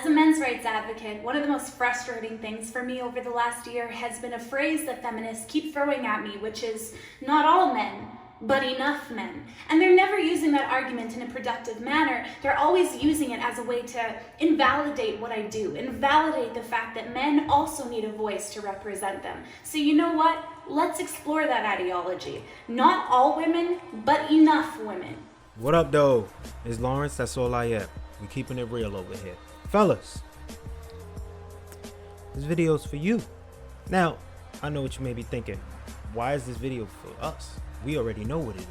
a men's rights advocate, one of the most frustrating things for me over the last year has been a phrase that feminists keep throwing at me, which is, not all men, but enough men. And they're never using that argument in a productive manner. They're always using it as a way to invalidate what I do, invalidate the fact that men also need a voice to represent them. So you know what? Let's explore that ideology. Not all women, but enough women. What up, though? It's Lawrence, that's all I am. We keeping it real over here. Fellas, this video's for you. Now, I know what you may be thinking. Why is this video for us? We already know what it is.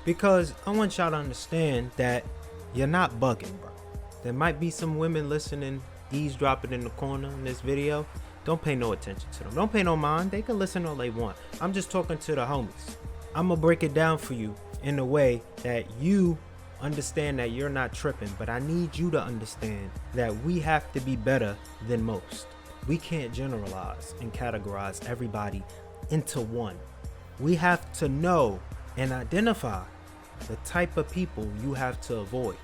Because I want y'all to understand that you're not bugging, bro. There might be some women listening, eavesdropping in the corner in this video. Don't pay no attention to them. Don't pay no mind. They can listen all they want. I'm just talking to the homies. I'm gonna break it down for you in a way that you understand that you're not tripping, but I need you to understand that we have to be better than most. We can't generalize and categorize everybody into one. We have to know and identify the type of people you have to avoid.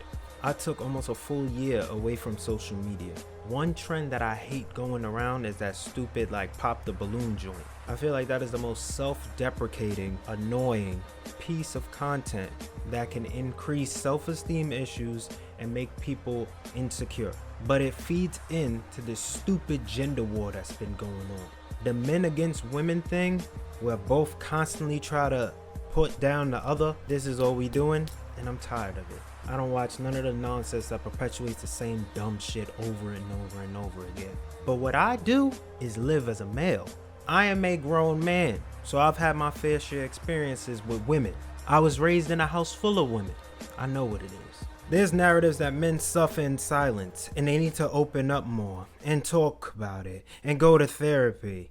I took almost a full year away from social media. One trend that I hate going around is that stupid pop the balloon joint. I feel like that is the most self-deprecating, annoying piece of content that can increase self-esteem issues and make people insecure. But it feeds into this stupid gender war that's been going on. The men against women thing, where both constantly try to put down the other. This is all we doing, and I'm tired of it. I don't watch none of the nonsense that perpetuates the same dumb shit over and over and over again. But what I do is live as a male. I am a grown man, so I've had my fair share experiences with women. I was raised in a house full of women. I know what it is. There's narratives that men suffer in silence, and they need to open up more and talk about it and go to therapy.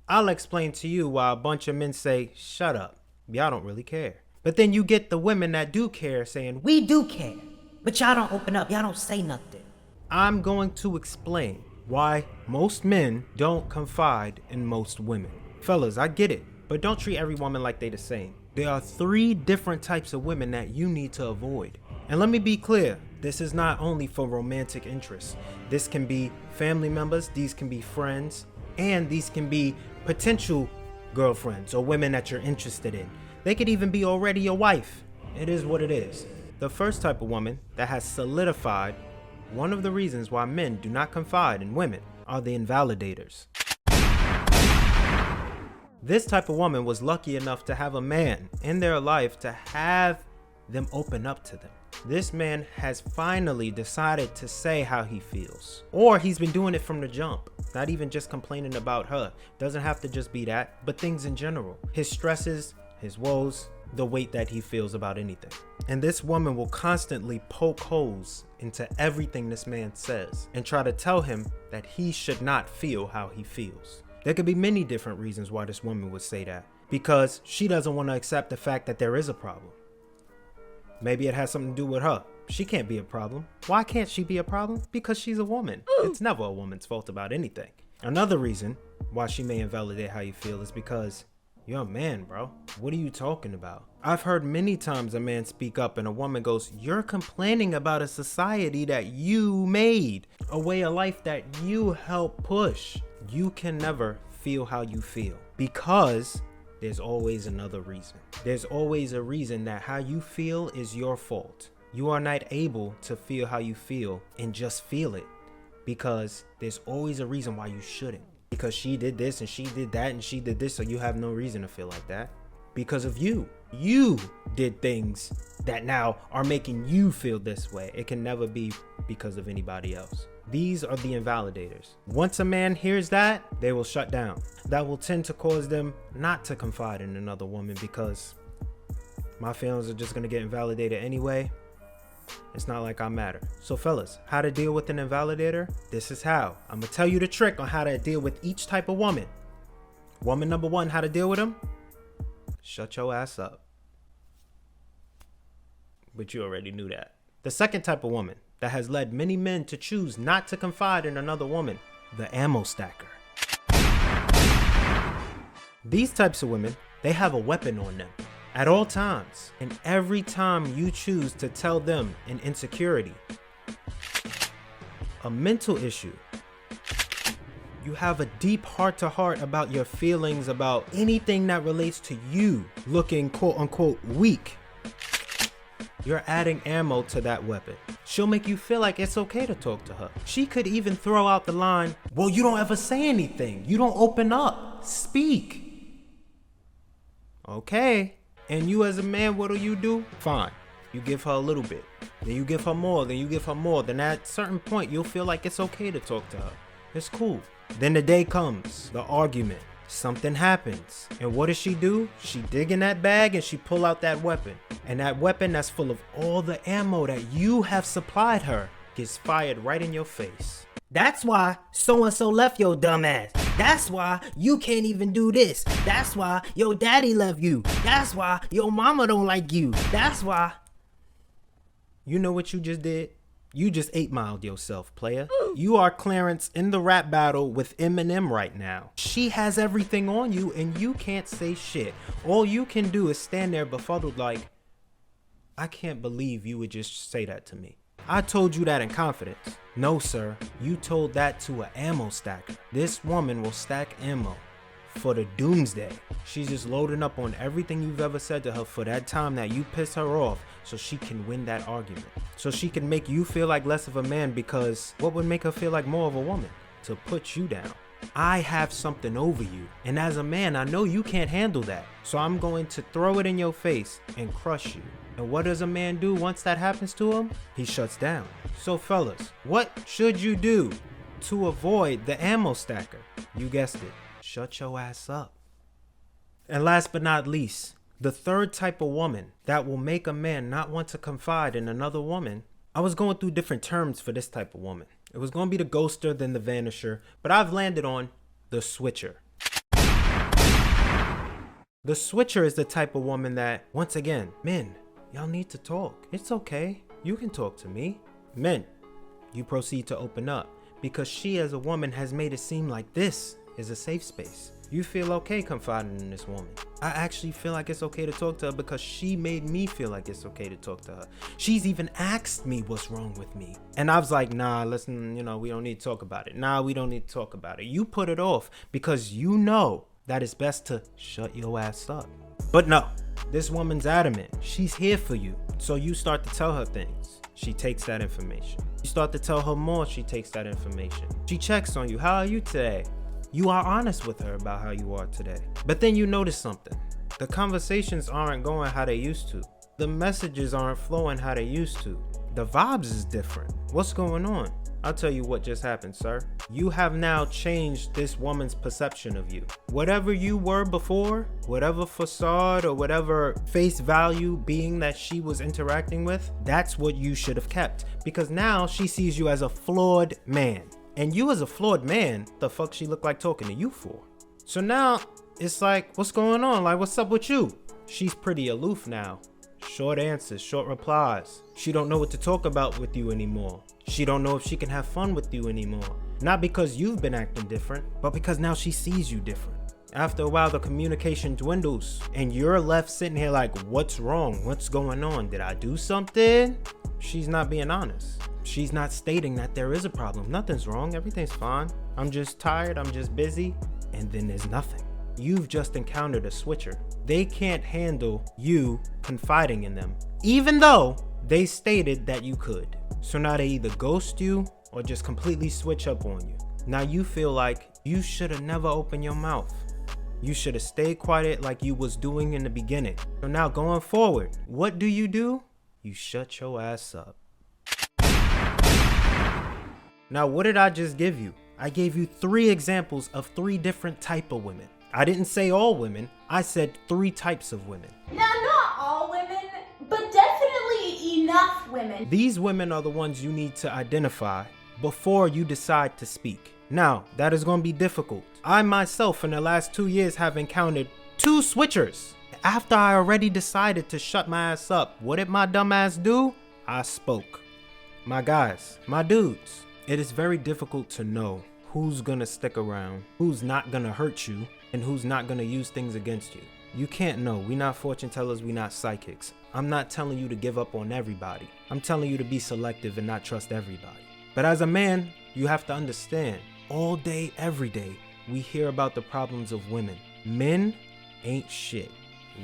I'll explain to you why a bunch of men say, shut up, y'all don't really care. But then you get the women that do care saying, we do care, but y'all don't open up, y'all don't say nothing. I'm going to explain why most men don't confide in most women. Fellas, I get it, but don't treat every woman like they the same. There are 3 different types of women that you need to avoid. And let me be clear, this is not only for romantic interests. This can be family members, these can be friends, and these can be potential girlfriends or women that you're interested in. They could even be already your wife. It is what it is. The first type of woman that has solidified one of the reasons why men do not confide in women are the invalidators. This type of woman was lucky enough to have a man in their life to have them open up to them. This man has finally decided to say how he feels. Or he's been doing it from the jump. Not even just complaining about her. Doesn't have to just be that, but things in general. His stresses, his woes, the weight that he feels about anything. And this woman will constantly poke holes into everything this man says and try to tell him that he should not feel how he feels. There could be many different reasons why this woman would say that. Because she doesn't want to accept the fact that there is a problem. Maybe it has something to do with her. She can't be a problem. Why can't she be a problem? Because she's a woman. It's never a woman's fault about anything. Another reason why she may invalidate how you feel is because you're a man, bro. What are you talking about? I've heard many times a man speak up and a woman goes, you're complaining about a society that you made, a way of life that you helped push. You can never feel how you feel because there's always another reason. There's always a reason that how you feel is your fault. You are not able to feel how you feel and just feel it because there's always a reason why you shouldn't. Because she did this and she did that and she did this, so you have no reason to feel like that. Because of you. You did things that now are making you feel this way. It can never be because of anybody else. These are the invalidators. Once a man hears that, they will shut down. That will tend to cause them not to confide in another woman because my feelings are just going to get invalidated anyway. It's not like I matter. So fellas, how to deal with an invalidator? This is how. I'm going to tell you the trick on how to deal with each type of woman. Woman number 1, how to deal with them? Shut your ass up. But you already knew that. The second type of woman that has led many men to choose not to confide in another woman, the ammo stacker. These types of women, they have a weapon on them at all times. And every time you choose to tell them an insecurity, a mental issue. You have a deep heart-to-heart about your feelings about anything that relates to you looking quote-unquote weak. You're adding ammo to that weapon. She'll make you feel like it's okay to talk to her. She could even throw out the line, well, you don't ever say anything. You don't open up. Speak. Okay. And you as a man, what do? Fine. You give her a little bit. Then you give her more. Then you give her more. Then at a certain point, you'll feel like it's okay to talk to her. It's cool. Then the day comes. The argument. Something happens. And what does she do? She dig in that bag and she pull out that weapon. And that weapon that's full of all the ammo that you have supplied her gets fired right in your face. That's why so-and-so left your dumb ass. That's why you can't even do this. That's why your daddy left you. That's why your mama don't like you. That's why. You know what you just did? You just 8-miled yourself, player. You are Clarence in the rap battle with Eminem right now. She has everything on you and you can't say shit. All you can do is stand there befuddled like, I can't believe you would just say that to me. I told you that in confidence. No, sir. You told that to an ammo stacker. This woman will stack ammo for the doomsday. She's just loading up on everything you've ever said to her for that time that you piss her off so she can win that argument. So she can make you feel like less of a man, because what would make her feel like more of a woman? To put you down. I have something over you, and as a man, I know you can't handle that. So I'm going to throw it in your face and crush you. And what does a man do once that happens to him? He shuts down. So fellas, what should you do to avoid the ammo stacker? You guessed it. Shut your ass up. And last but not least, the third type of woman that will make a man not want to confide in another woman. I was going through different terms for this type of woman. It was going to be the ghoster, then the vanisher, but I've landed on the switcher. The switcher is the type of woman that, once again, men, y'all need to talk. It's okay. You can talk to me. Men, you proceed to open up because she as a woman has made it seem like this is a safe space. You feel okay confiding in this woman. I actually feel like it's okay to talk to her because she made me feel like it's okay to talk to her. She's even asked me what's wrong with me. And I was like, nah, listen, we don't need to talk about it. Nah, we don't need to talk about it. You put it off because you know that it's best to shut your ass up. But no, this woman's adamant. She's here for you. So you start to tell her things. She takes that information. You start to tell her more. She takes that information. She checks on you. How are you today? You are honest with her about how you are today. But then you notice something. The conversations aren't going how they used to. The messages aren't flowing how they used to. The vibes is different. What's going on? I'll tell you what just happened, sir. You have now changed this woman's perception of you. Whatever you were before, whatever facade or whatever face value being that she was interacting with, that's what you should have kept. Because now she sees you as a flawed man. And you as a flawed man, the fuck she look like talking to you for? So now it's like, what's going on? Like, what's up with you? She's pretty aloof now. Short answers, short replies. She don't know what to talk about with you anymore. She don't know if she can have fun with you anymore. Not because you've been acting different, but because now she sees you different. After a while, the communication dwindles and you're left sitting here like, what's wrong? What's going on? Did I do something? She's not being honest. She's not stating that there is a problem. Nothing's wrong. Everything's fine. I'm just tired. I'm just busy. And then there's nothing. You've just encountered a switcher. They can't handle you confiding in them, even though they stated that you could. So now they either ghost you or just completely switch up on you. Now you feel like you should have never opened your mouth. You should have stayed quiet like you was doing in the beginning. So now going forward, what do? You shut your ass up. Now, what did I just give you? I gave you 3 examples of 3 different type of women. I didn't say all women. I said 3 types of women. Now, not all women, but definitely enough women. These women are the ones you need to identify before you decide to speak. Now, that is going to be difficult. I myself in the last 2 years have encountered 2 switchers. After I already decided to shut my ass up, what did my dumb ass do? I spoke. My guys, my dudes. It is very difficult to know who's gonna stick around, who's not gonna hurt you, and who's not gonna use things against you. You can't know. We're not fortune tellers, we're not psychics. I'm not telling you to give up on everybody. I'm telling you to be selective and not trust everybody. But as a man, you have to understand, all day, every day, we hear about the problems of women. Men ain't shit.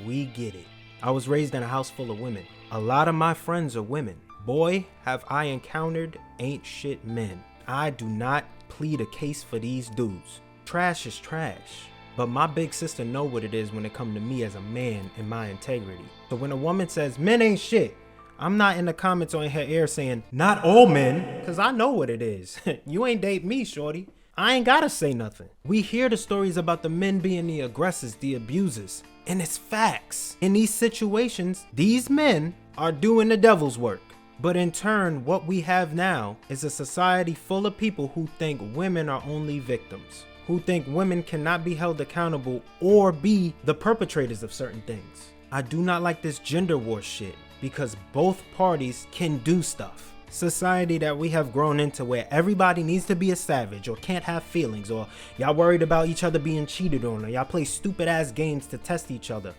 We get it. I was raised in a house full of women. A lot of my friends are women. Boy, have I encountered ain't shit men. I do not plead a case for these dudes. Trash is trash. But my big sister know what it is when it comes to me as a man and my integrity. So when a woman says men ain't shit, I'm not in the comments on her ear saying, not all men, because I know what it is. You ain't date me, shorty. I ain't gotta say nothing. We hear the stories about the men being the aggressors, the abusers, and it's facts. In these situations, these men are doing the devil's work. But in turn, what we have now is a society full of people who think women are only victims, who think women cannot be held accountable or be the perpetrators of certain things. I do not like this gender war shit because both parties can do stuff. Society that we have grown into where everybody needs to be a savage or can't have feelings, or y'all worried about each other being cheated on, or y'all play stupid ass games to test each other.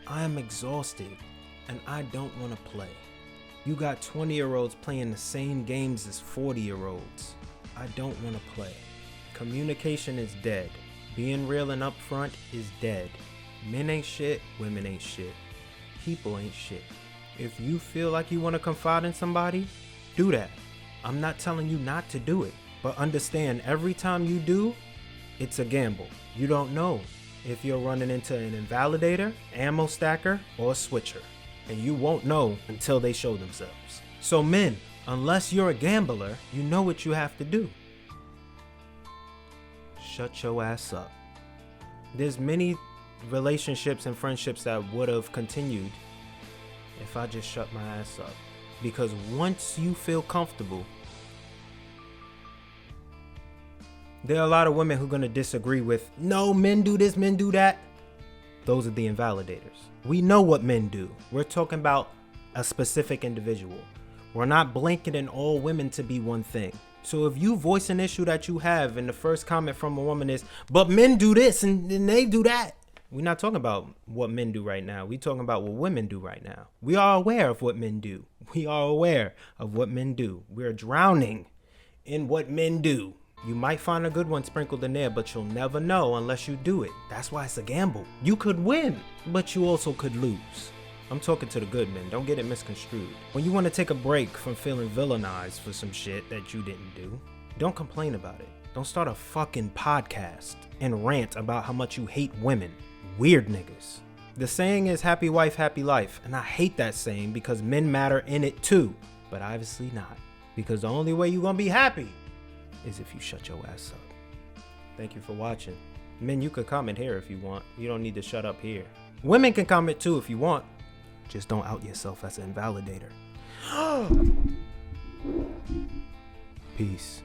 I am exhausted and I don't want to play. You got 20-year-olds playing the same games as 40-year-olds. I don't want to play. Communication is dead. Being real and upfront is dead. Men ain't shit, women ain't shit. People ain't shit. If you feel like you want to confide in somebody, do that. I'm not telling you not to do it, but understand every time you do, it's a gamble. You don't know if you're running into an invalidator, ammo stacker, or a switcher, and you won't know until they show themselves. So men, unless you're a gambler, you know what you have to do. Shut your ass up. There's many relationships and friendships that would have continued if I just shut my ass up. Because once you feel comfortable, there are a lot of women who are going to disagree with, no, men do this, men do that. Those are the invalidators. We know what men do. We're talking about a specific individual. We're not blanketing all women to be one thing. So if you voice an issue that you have and the first comment from a woman is, but men do this and they do that. We're not talking about what men do right now. We're talking about what women do right now. We are aware of what men do. We are aware of what men do. We're drowning in what men do. You might find a good one sprinkled in there, but you'll never know unless you do it. That's why it's a gamble. You could win, but you also could lose. I'm talking to the good men. Don't get it misconstrued. When you want to take a break from feeling villainized for some shit that you didn't do, don't complain about it. Don't start a fucking podcast and rant about how much you hate women. Weird niggas. The saying is happy wife, happy life, and I hate that saying because men matter in it too, but obviously not, because the only way you're gonna be happy is if you shut your ass up. Thank you for watching. Men, you could comment here if you want. You don't need to shut up here. Women can comment too if you want. Just don't out yourself as an invalidator. Peace.